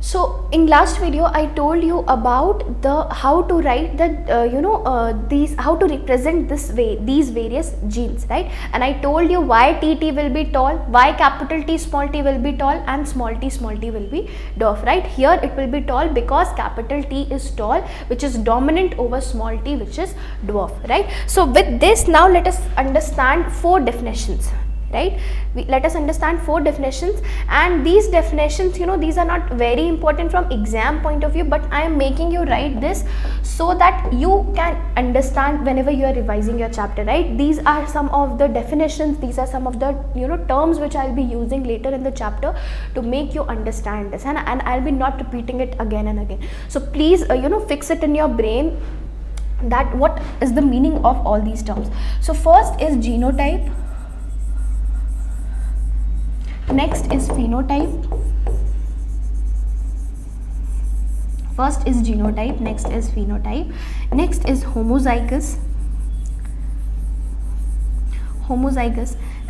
So in last video I told you about the how to write the these, how to represent these various genes, right? And I told you why TT will be tall, why capital T small t will be tall, and small t will be dwarf, right? Here it will be tall because capital T is tall, which is dominant over small t, which is dwarf, right? So with this, now let us understand four definitions, right? Let us understand four definitions, and these definitions, these are not very important from exam point of view, but I am making you write this so that you can understand whenever you are revising your chapter, right? These are some of the definitions, these are some of the terms which I'll be using later in the chapter to make you understand this, and I'll be not repeating it again and again. So please fix it in your brain that what is the meaning of all these terms. So first is genotype, next is phenotype. First is genotype, next is phenotype, next is homozygous,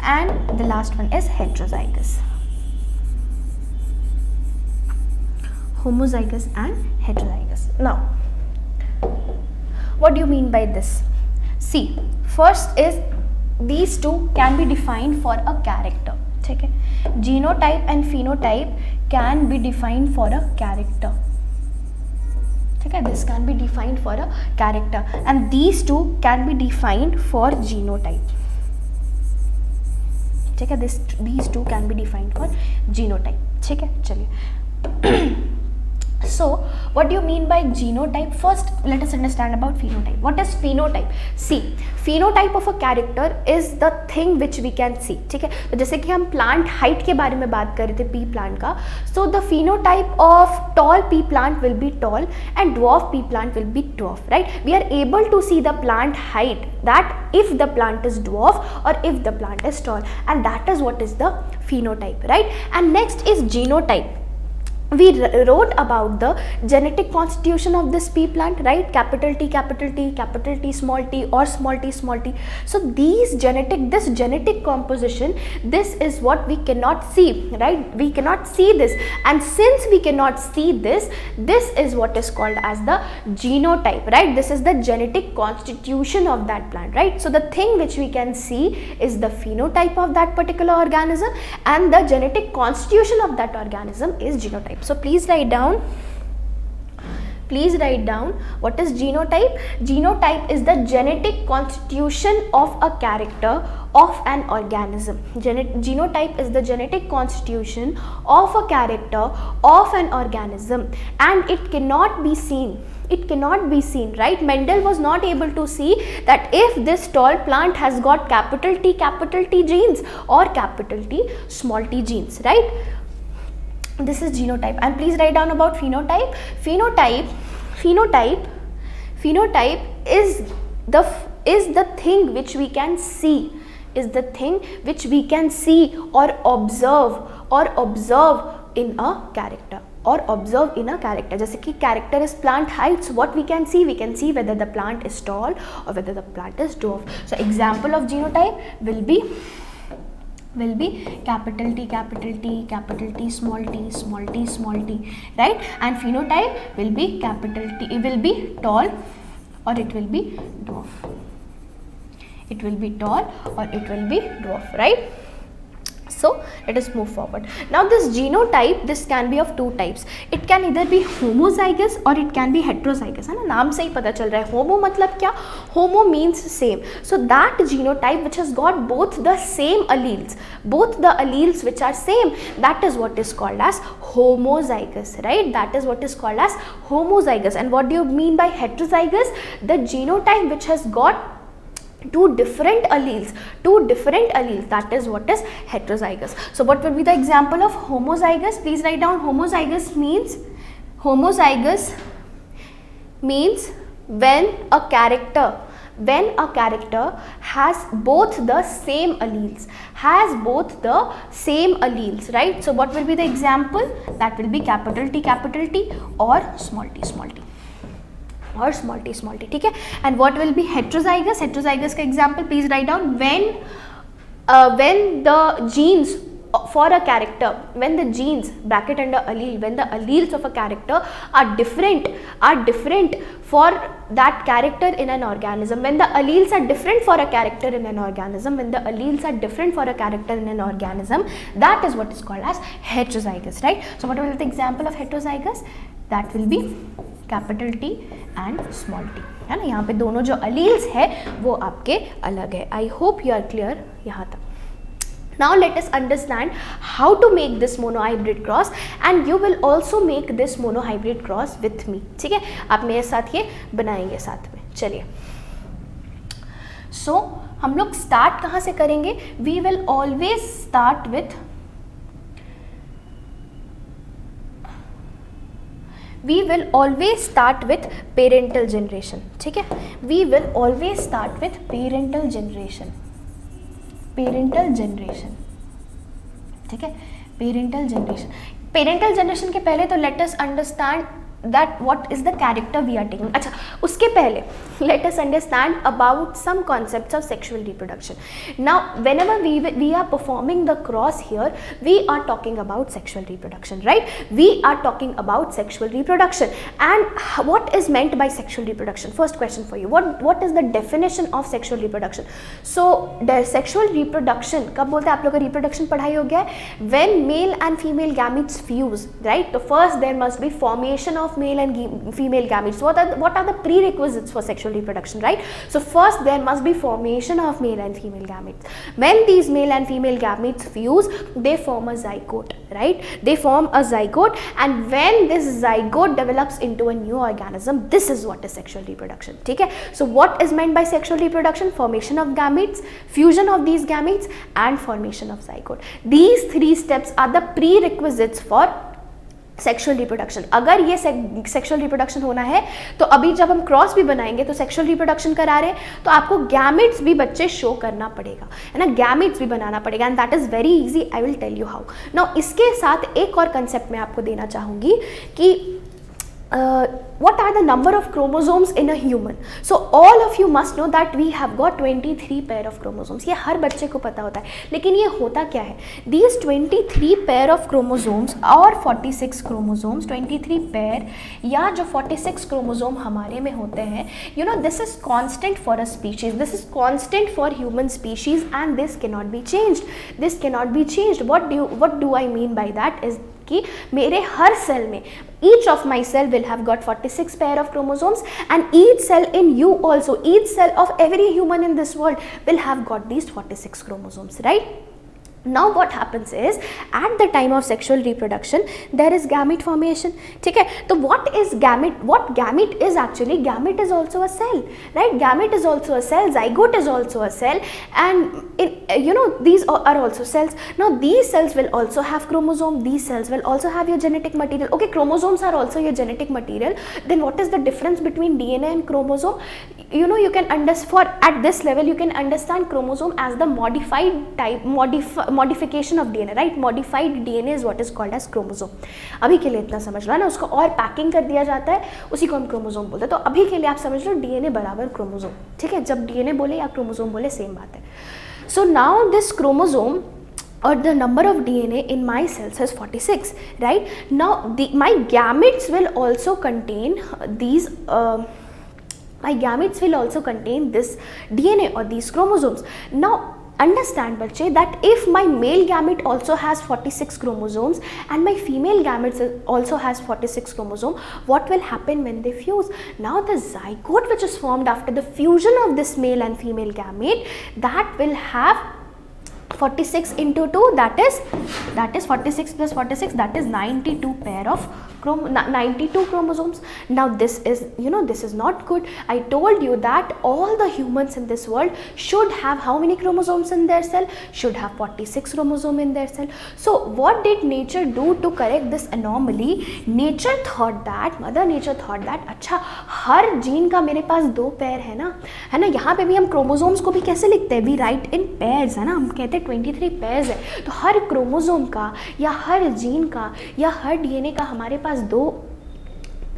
and the last one is heterozygous. Homozygous and heterozygous. Now, what do you mean by this? See, first is these two can be defined for a character. Okay. Genotype and phenotype can be defined for a character. Okay, this can be defined for a character, and these two can be defined for genotype. Okay, these two can be defined for genotype. Okay, chaliye. So what do you mean by genotype? First let us understand about phenotype. What is phenotype? See, phenotype of a character is the thing which we can see. ठीक है, तो जैसे कि हम plant height के बारे में बात कर रहे थे pea plant का, so the phenotype of tall pea plant will be tall and dwarf pea plant will be dwarf, right? We are able to see the plant height, that if the plant is dwarf or if the plant is tall, and that is what is the phenotype, right? And next is genotype. We wrote about the genetic constitution of this pea plant, right? Capital T, capital T, capital T, small t, or small t, small t. So this genetic composition, this is what we cannot see, right? We cannot see this, and since we cannot see this, this is what is called as the genotype, right? This is the genetic constitution of that plant, right? So the thing which we can see is the phenotype of that particular organism, and the genetic constitution of that organism is genotype. So please write down what is genotype. Genotype is the genetic constitution of a character of an organism. Genotype is the genetic constitution of a character of an organism, and it cannot be seen. It cannot be seen, right? Mendel was not able to see that if this tall plant has got capital T genes or capital T small t genes, right? This is genotype. And please write down about phenotype. Phenotype is the thing which we can see, or observe in a character, जैसे कि character is plant height. So what we can see whether the plant is tall or whether the plant is dwarf. So example of genotype will be capital T, capital T, small t, small t, small t, right? And phenotype will be capital T, it will be tall or it will be dwarf. It will be tall or it will be dwarf, right? So let us move forward. Now this genotype, this can be of two types. It can either be homozygous or it can be heterozygous. है ना, नाम से ही पता चल रहा है. Homo मतलब क्या? Homo means same. So that genotype which has got both the same alleles, both the alleles which are same, that is what is called as homozygous, right? That is what is called as homozygous. And what do you mean by heterozygous? The genotype which has got two different alleles, that is what is heterozygous. So what will be the example of homozygous? Please write down. Homozygous means when a character has both the same alleles, right? So what will be the example? That will be capital T or small t, small t. और small t, ठीक है. And what will be heterozygous? Heterozygous का example please write down. When the genes for a character, when the genes bracket under allele, when the alleles of a character are different for that character in an organism, when the alleles are different for a character in an organism, when the alleles are different for a character in an organism, that is what is called as heterozygous, right? So what will be the example of heterozygous? That will be capital T and small t, है ना. यहाँ पे दोनों जो alleles है वो आपके अलग है. I hope you are clear यहाँ तक. Now let us understand how to make this monohybrid cross, and you will also make this monohybrid cross with me. ठीक है, आप मेरे साथ ये बनाएंगे साथ में. चलिए, so हम लोग स्टार्ट कहाँ से करेंगे? We will always start with parental generation. ठीक है, we will always start with parental generation. ठीक है, पेरेंटल जनरेशन के पहले तो let us understand that what is the character we are taking. अच्छा, उसके पहले let us understand about some concepts of sexual reproduction. Now whenever we are performing the cross here, we are talking about sexual reproduction, right? We are talking about sexual reproduction. And what is meant by sexual reproduction? First question for you, what is the definition of sexual reproduction? So the sexual reproduction, कब बोलते हैं? आप लोग का reproduction पढ़ाई हो गया है. When male and female gametes fuse, right? So first there must be formation of male and female gametes. What are the prerequisites for sexual reproduction, right? So first there must be formation of male and female gametes. When these male and female gametes fuse, they form a zygote, right? They form a zygote, and when this zygote develops into a new organism, this is what is sexual reproduction. ठीक है? So what is meant by sexual reproduction? Formation of gametes, fusion of these gametes, and formation of zygote. These three steps are the prerequisites for sexual reproduction. अगर ये sexual reproduction होना है तो अभी जब हम क्रॉस भी बनाएंगे तो सेक्सुअल रिप्रोडक्शन करा रहे हैं तो आपको गैमेट्स भी बच्चे शो करना पड़ेगा, है ना. गैमेट्स भी बनाना पड़ेगा, and that is very easy. I will tell you how. Now इसके साथ एक और कंसेप्ट मैं आपको देना चाहूँगी कि what are the number of chromosomes in a human? So all of you must know that we have got 23 pair of chromosomes. ये हर बच्चे को पता होता है, लेकिन ये होता क्या है? These 23 pair of chromosomes और 46 chromosomes, 23 pair या जो 46 chromosome हमारे में होते हैं, you know, this is constant for a species. This is constant for human species, and this cannot be changed. This cannot be changed. What do I mean by that is कि मेरे हर cell में each of my cell will have got 46 pair of chromosomes, and each cell in you also, each cell of every human in this world will have got these 46 chromosomes, right? Now what happens is at the time of sexual reproduction there is gamete formation. ठीक है, तो what is gamete? What gamete is actually? Gamete is also a cell, right? Gamete is also a cell, zygote is also a cell, and you know, these are also cells. Now these cells will also have chromosome, these cells will also have your genetic material. Okay, chromosomes are also your genetic material. Then what is the difference between DNA and chromosome? You know, you can understand, at this level you can understand chromosome as the modified type, modification of DNA, right? Modified DNA is what is called as chromosome. अभी के लिए इतना समझ लो ना, उसको और packing कर दिया जाता है, उसी को हम क्रोमोसोम बोलते हैं. तो अभी के लिए आप समझ लो DNA बराबर क्रोमोसोम. ठीक है, जब DNA बोले या क्रोमोसोम बोले सेम बात है. So now this chromosome or the number of DNA in my cells is 46, right? Now my gametes will also contain these my gametes will also contain this DNA or these chromosomes. Now understand बच्चे that if my male gamete also has 46 chromosomes and my female gamete also has 46 chromosomes, what will happen when they fuse? Now the zygote which is formed after the fusion of this male and female gamete, that will have 46 into 2, that is 46 plus 46, that is 92 pair of 92 chromosomes. Now this is, you know, this is not good. I told you that all the humans in this world should have how many chromosomes in their cell? Should have 46 chromosomes in their cell. So what did nature do to correct this anomaly? Nature thought that, Mother Nature thought that, अच्छा हर gene का मेरे पास 2 pair है ना, यहाँ पे भी हम chromosomes को भी कैसे लिखते हैं? वी राइट इन पेयर्स, है ना, हम कहते हैं 23 पेयर्स है. तो हर क्रोमोसोम का या हर जीन का या हर डीएनए का हमारे पास 2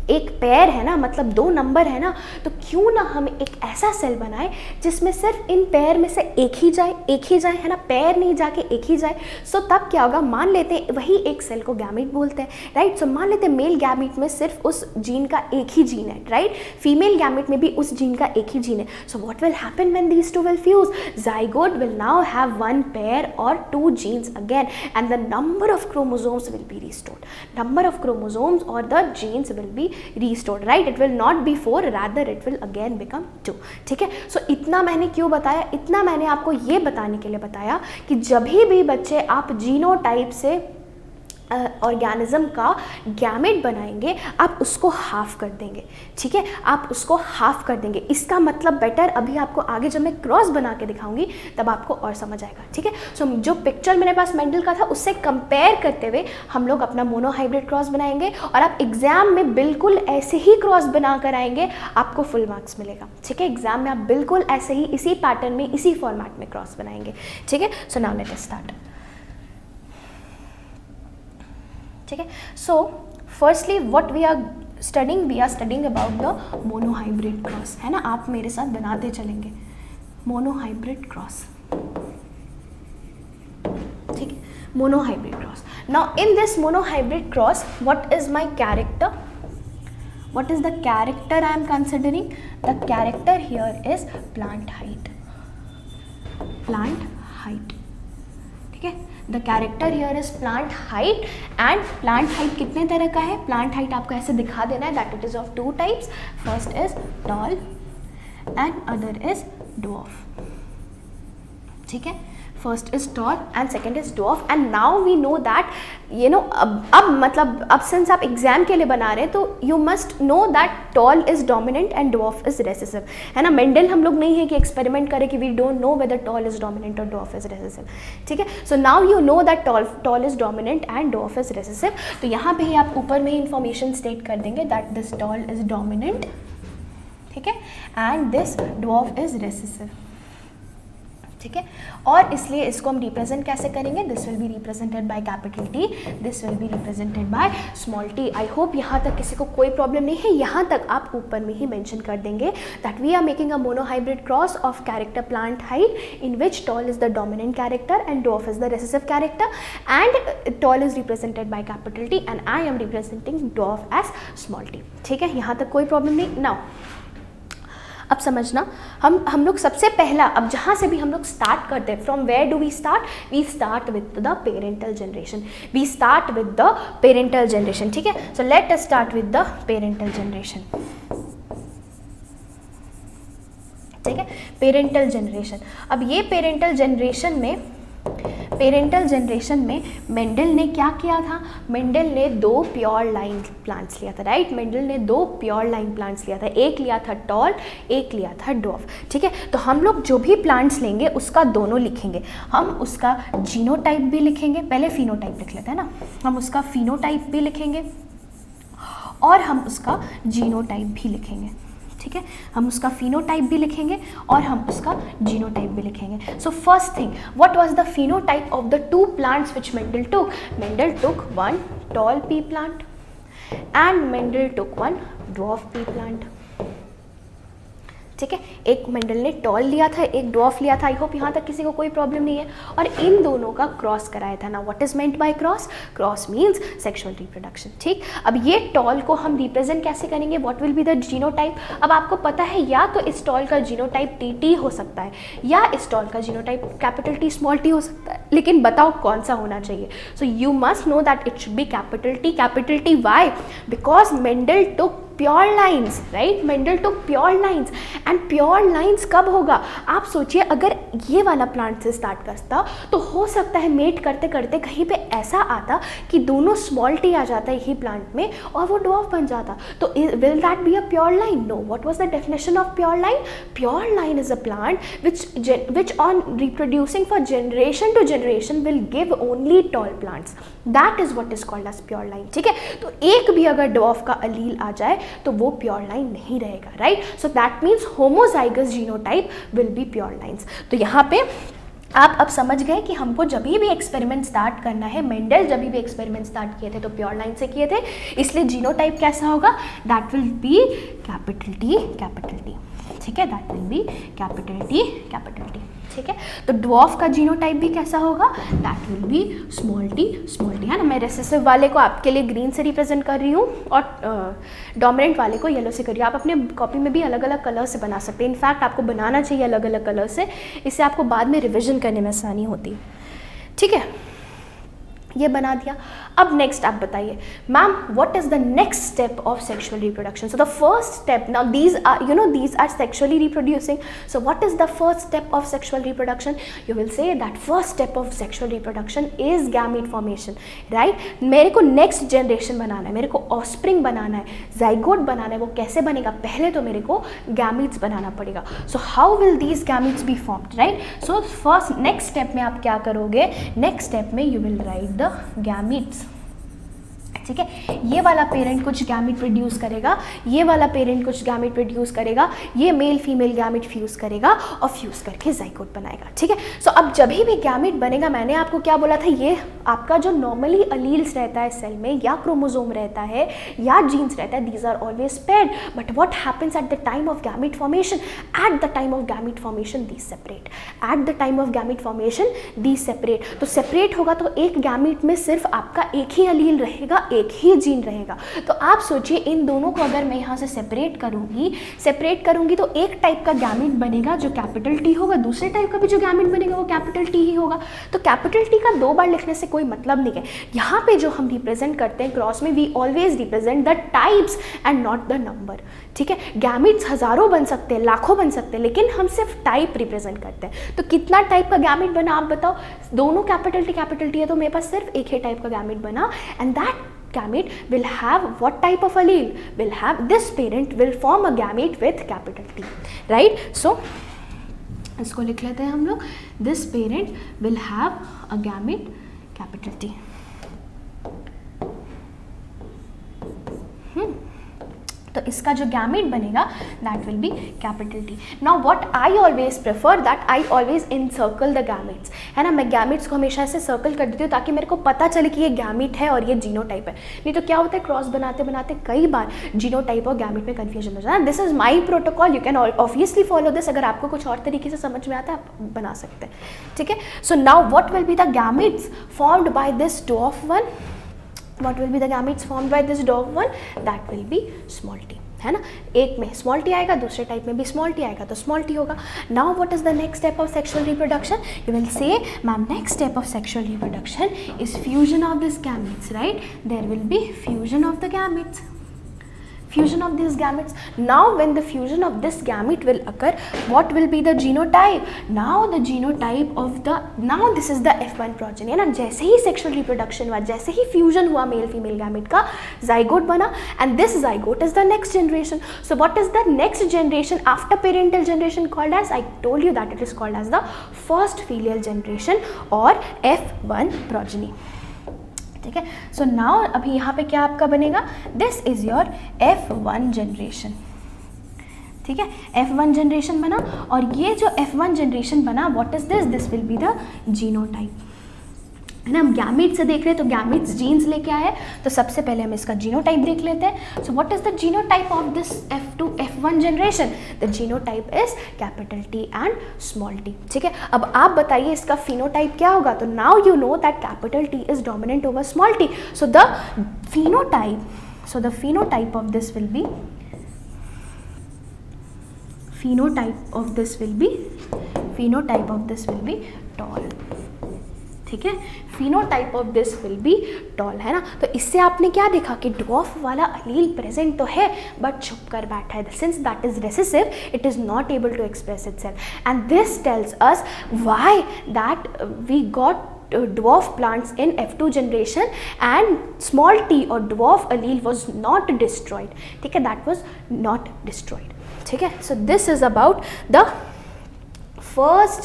एक पेयर है ना, मतलब 2 नंबर है ना, तो क्यों ना हम एक ऐसा सेल बनाए जिसमें सिर्फ इन पेयर में से एक ही जाए है ना, पेयर नहीं जाके एक ही जाए। सो तब क्या होगा, मान लेते हैं वही एक सेल को गैमीट बोलते हैं, राइट। सो मान लेते हैं मेल गैमीट में सिर्फ उस जीन का एक ही जीन है, राइट। फीमेल गैमीट में भी उस जीन का एक ही जीन है। So what will happen when these two will fuse? zygote will now have 1 pair or 2 genes again, and the number of chromosomes will be restored. Number of chromosomes or the genes will be restored, right? It will not be 4, rather it will again become 2. ठीक है। सो इतना मैंने क्यों बताया? इतना मैंने आपको ये बताने के लिए बताया कि जब भी बच्चे आप जीनोटाइप से ऑर्गेनिज्म का गैमेट बनाएंगे, आप उसको हाफ कर देंगे, ठीक है, आप उसको हाफ कर देंगे। इसका मतलब बेटर अभी आपको आगे जब मैं क्रॉस बना के दिखाऊंगी तब आपको और समझ आएगा, ठीक है। सो जो पिक्चर मेरे पास मेंडल का था उससे कंपेयर करते हुए हम लोग अपना मोनोहाइब्रिड क्रॉस बनाएंगे, और आप एग्जाम में बिल्कुल ऐसे ही क्रॉस बना कर आएंगे, आपको फुल मार्क्स मिलेगा, ठीक है। एग्जाम में आप बिल्कुल ऐसे ही इसी पैटर्न में इसी फॉर्मेट में क्रॉस बनाएंगे, ठीक है। So now let us start, ठीक है। So firstly what we are studying about the monohybrid cross, है ना। आप मेरे साथ बनाते चलेंगे मोनोहाइब्रिड क्रॉस, ठीक है, monohybrid cross. Now in this monohybrid cross what is my character? What is the character I am considering? The character here is plant height. Plant height, ठीक है। The character here is plant height, and plant height कितने तरह का है? Plant height आपको ऐसे दिखा देना है that it is of 2 types. First is tall and other is dwarf, ठीक है। First is tall and second is dwarf, and now we know that अब मतलब अब सिंस आप एग्जाम के लिए बना रहे हैं तो you must know that tall is dominant and dwarf is recessive, है ना। मेंडल हम लोग नहीं है कि एक्सपेरिमेंट करें कि we don't know whether tall is dominant और डॉर्फ इज रेसेसिव, ठीक है। So now you know that tall is dominant and dwarf is recessive. तो यहाँ पे ही आप ऊपर में ही इंफॉर्मेशन स्टेट कर देंगे that this toll is dominant, ठीक है, and this dwarf is recessive, ठीक है। और इसलिए इसको हम रिप्रेजेंट कैसे करेंगे? This will be represented by capital T, this will be represented by small T. I hope यहाँ तक किसी को कोई प्रॉब्लम नहीं है। यहाँ तक आप ऊपर में ही मेंशन कर देंगे that we are making a monohybrid cross of character plant height in which tall is the dominant character and dwarf is the recessive character, and tall is represented by capital T and I am representing dwarf as small T, ठीक है। यहाँ तक कोई problem नहीं। Now अब समझना, हम लोग सबसे पहला, अब जहाँ से भी हम लोग स्टार्ट करते हैं, from where do we start? We start with the parental generation, we start with the parental generation, ठीक है। So let us start with the parental generation, ठीक है। पेरेंटल जनरेशन, अब ये पेरेंटल जनरेशन में मेंडल ने क्या किया था? मेंडल ने 2 प्योर लाइन प्लांट्स लिया था, राइट। मेंडल ने 2 प्योर लाइन प्लांट्स लिया था, एक लिया था टॉल, एक लिया था डॉर्फ, ठीक है। तो हम लोग जो भी प्लांट्स लेंगे उसका दोनों लिखेंगे, हम उसका जीनोटाइप भी लिखेंगे, पहले फिनोटाइप लिख लेते हैं ना, हम उसका फिनोटाइप भी लिखेंगे और हम उसका जीनोटाइप भी लिखेंगे, ठीक है। हम उसका फिनोटाइप भी लिखेंगे और हम उसका जीनोटाइप भी लिखेंगे। So first thing, what was the phenotype of the 2 plants which Mendel took? Mendel took 1 tall pea plant and Mendel took 1 dwarf pea plant, ठीक है। एक मेंडल ने टॉल लिया था, एक डॉर्फ लिया था। आई होप यहाँ तक किसी को कोई प्रॉब्लम नहीं है। और इन दोनों का क्रॉस कराया था ना। What is meant by cross? Cross means sexual reproduction, ठीक। अब ये टॉल को हम रिप्रेजेंट कैसे करेंगे? What will be the genotype? अब आपको पता है या तो इस टॉल का जीनोटाइप टी हो सकता है या इस टॉल का genotype capital T small T हो सकता है, लेकिन बताओ कौन सा होना चाहिए? So you must know that it should be capital T. Why? Because Mendel took pure lines, right. Mendel took pure lines, and pure lines कब होगा? आप सोचिए, अगर ये वाला प्लांट से स्टार्ट करता तो हो सकता है मेट करते करते कहीं पे ऐसा आता कि दोनों स्मॉल टी आ जाता है यही प्लांट में और वो डॉर्फ बन जाता। तो will that be a pure line? No. What was the definition of pure line? Pure line is a plant which on reproducing for generation to generation will give only tall plants. That is what is called as pure line, ठीक है। तो एक भी अगर dwarf का अलील आ जाए तो वो प्योर लाइन नहीं रहेगा, right. So that means homozygous genotype will be pure lines. तो यहाँ पे आप अब समझ गए कि हमको जब भी एक्सपेरिमेंट स्टार्ट करना है, मेंडल जब भी एक्सपेरिमेंट स्टार्ट किए थे तो प्योर लाइन से किए थे, इसलिए जीनोटाइप कैसा होगा, that will be capital T, ठीक है, that will be capital T, ठीक है। तो ड्वार्फ का जीनोटाइप भी कैसा होगा, that will be small T, है ना। मैं रेसेसिव वाले को आपके लिए ग्रीन से रिप्रेजेंट कर रही हूँ और डोमिनेंट वाले को येलो से कर रही हूँ। आप अपने कॉपी में भी अलग अलग कलर से बना सकते हैं, इनफैक्ट आपको बनाना चाहिए अलग अलग कलर से, इससे आपको बाद में रिविजन करने में आसानी होती है, ठीक है। ये बना दिया। अब नेक्स्ट आप बताइए ma'am what is the next step of sexual reproduction. So the first step, now these are sexually reproducing, so what is the first step of sexual reproduction, you will say that first step of sexual reproduction is gamete formation, right. मेरे को next generation बनाना है, मेरे को offspring बनाना है, zygote बनाना है, वो कैसे बनेगा, पहले तो मेरे को गैमीट्स बनाना पड़ेगा। So how will these gametes be formed, right. So first next step में आप क्या करोगे, नेक्स्ट स्टेप में you will write the gametes, ठीक है। ये वाला पेरेंट कुछ गैमिट प्रोड्यूस करेगा, ये वाला पेरेंट कुछ गैमिट प्रोड्यूस करेगा, ये मेल फीमेल गैमिट फ्यूज करेगा और फ्यूज करके जाइगोट बनाएगा, ठीक है। सो अब जब भी गैमिट बनेगा, मैंने आपको क्या बोला था, ये आपका जो नॉर्मली अलील्स रहता है सेल में, या क्रोमोसोम रहता है या जीन्स रहता है, these are always paired, but what happens at the time of gamete formation, at the time of gamete formation these separate, at the time of gamete formation these separate. तो separate होगा तो एक gamete में सिर्फ आपका एक ही अलील रहेगा, एक ही जीन रहेगा। तो आप सोचिए इन दोनों को अगर मैं यहाँ से सेपरेट करूंगी तो एक टाइप का गैमिट बनेगा जो कैपिटल टी होगा, दूसरे टाइप का भी जो गैमिट बनेगा वो कैपिटल टी ही होगा। तो कैपिटल टी का दो बार लिखने से कोई मतलब नहीं है। यहाँ पे जो हम रिप्रेजेंट करते हैं क्रॉस में, we always represent the types and not the number, ठीक है। गैमिट्स हजारों बन सकते हैं, लाखों बन सकते हैं, लेकिन हम सिर्फ टाइप रिप्रेजेंट करते हैं। तो कितना टाइप का गैमिट बना आप बताओ, दोनों कैपिटल टी है, तो मेरे पास सिर्फ एक ही टाइप का गैमिट बना, and that gamete will have what type of allele, will have this parent will form a gamete with capital T, right. So इसको लिख लेते हैं हम लोग, this parent will have a gamete capital T। तो इसका जो गैमेट बनेगा that will be capital T. Now what I always prefer, that I always encircle the gametes, है ना। मैं गैमेट्स को हमेशा ऐसे सर्कल कर देती हूँ ताकि मेरे को पता चले कि ये गैमेट है और ये जीनोटाइप है। नहीं तो क्या होता है, क्रॉस बनाते बनाते कई बार जीनोटाइप और गैमेट में कन्फ्यूजन हो जाता है। This is my protocol, you can obviously follow this. अगर आपको कुछ और तरीके से समझ में आता है आप बना सकते हैं, ठीक है। So now what will be the gametes formed by this dwarf one, what will be the gametes formed by this dwarf one, that will be small t, है ना। एक में स्मॉल टी आएगा, दूसरे टाइप में भी स्मॉल टी आएगा, तो स्मॉल टी होगा। Now what is the next step of sexual reproduction, you will say ma'am next step of sexual reproduction is fusion of this gametes, right. There will be fusion of the gametes, fusion of these gametes. Now when the fusion of this gamete will occur, what will be the genotype? Now the genotype of the, now this is the F1 progeny, है ना। जैसे ही sexual reproduction हुआ, जैसे ही fusion हुआ male female gamete का, zygote बना, and this zygote is the next generation. So what is the next generation after parental generation called as? I told you that it is called as the first filial generation or F1 progeny, ठीक है। So now अभी यहाँ पे क्या आपका बनेगा, this is your F1 generation, ठीक है। F1 जनरेशन बना, और ये जो F1 जनरेशन बना, what is this, this will be the genotype, है ना। हम गैमेट से देख रहे हैं तो गैमेट्स जीन्स लेके आए, तो सबसे पहले हम इसका जीनोटाइप देख लेते हैं। सो what is the genotype of this F1 generation, the genotype is capital T and small t, ठीक है। अब आप बताइए इसका फिनोटाइप क्या होगा, तो now you know that capital T is dominant over small t, so the phenotype of this will be, phenotype of this will be tall, ठीक है। phenotype of this will be tall, है ना। तो इससे आपने क्या देखा कि dwarf वाला allele प्रेजेंट तो है बट छुप कर बैठा है, since that is recessive it is not able to express itself, and this tells us why that we got dwarf plants in F2 generation and small t or dwarf allele was not destroyed, ठीक है, that was not destroyed, ठीक है। so this is about the first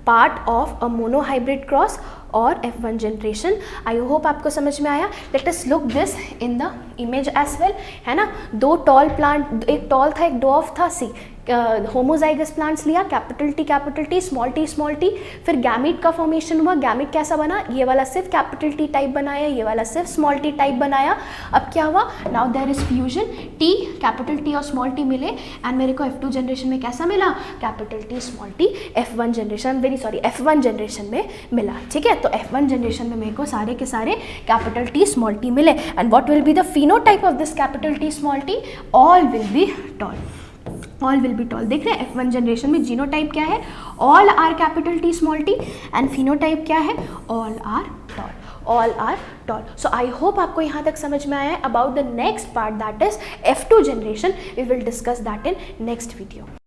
part of a monohybrid cross और F1 generation। आई hope आपको समझ में आया। Let us look this in the image as well, है ना। दो टॉल प्लांट, एक टॉल था एक ड्वार्फ था, सी होमोजाइगस प्लांट्स लिया, कैपिटल टी, स्मॉल टी, फिर गैमीट का फॉर्मेशन हुआ, गैमीट कैसा बना, ये वाला सिर्फ कैपिटल टी टाइप बनाया, ये वाला सिर्फ स्मॉल टी टाइप बनाया। अब क्या हुआ, now there is fusion, T, capital T और स्मॉल टी मिले एंड मेरे को F2 जनरेशन में कैसा मिला, capital T small T F1 generation, F1 generation में मिला। ठीक है, तो F1 जनरेशन में मेरे को सारे के सारे कैपिटल टी स्मॉल टी मिले and what will be the phenotype of this capital T small T, all will be tall, all will be tall. देख रहे हैं F1 जनरेशन में जीनोटाइप क्या है, all are capital T small T and phenotype क्या है, all are tall, all are tall. So I hope आपको यहाँ तक समझ में आया है। About the next part that is F2 generation, we will discuss that in next video.